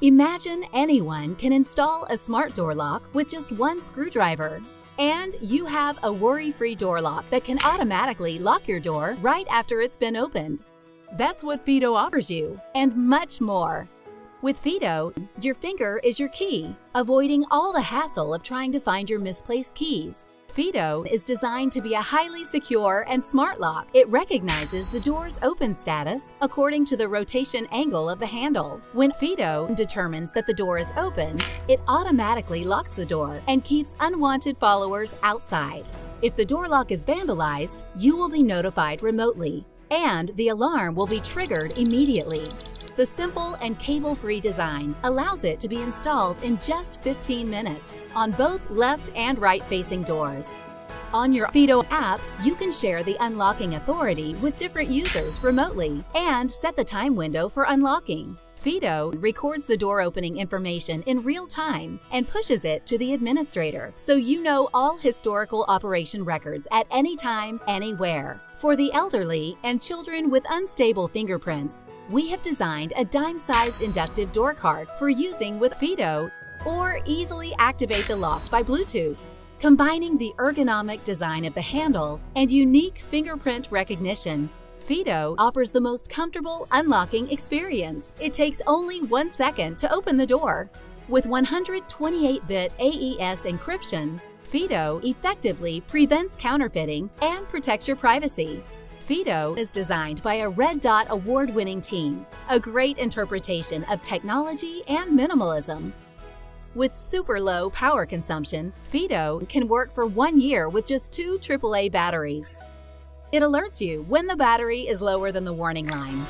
Imagine anyone can install a smart door lock with just one screwdriver. And you have a worry-free door lock that can automatically lock your door right after it's been opened. That's what FIDO offers you, and much more. With FIDO, your finger is your key, avoiding all the hassle of trying to find your misplaced keys. FIDO is designed to be a highly secure and smart lock. It recognizes the door's open status according to the rotation angle of the handle. When FIDO determines that the door is open, it automatically locks the door and keeps unwanted followers outside. If the door lock is vandalized, you will be notified remotely, and the alarm will be triggered immediately. The simple and cable-free design allows it to be installed in just 15 minutes on both left and right-facing doors. On your FIDO app, you can share the unlocking authority with different users remotely and set the time window for unlocking. FIDO records the door opening information in real time and pushes it to the administrator, so you know all historical operation records at any time, anywhere. For the elderly and children with unstable fingerprints, we have designed a dime-sized inductive door card for using with FIDO, or easily activate the lock by Bluetooth. Combining the ergonomic design of the handle and unique fingerprint recognition, FIDO offers the most comfortable unlocking experience. It takes only 1 second to open the door. With 128-bit AES encryption, FIDO effectively prevents counterfeiting and protects your privacy. FIDO is designed by a Red Dot award-winning team, a great interpretation of technology and minimalism. With super low power consumption, FIDO can work for 1 year with just 2 AAA batteries. It alerts you when the battery is lower than the warning line.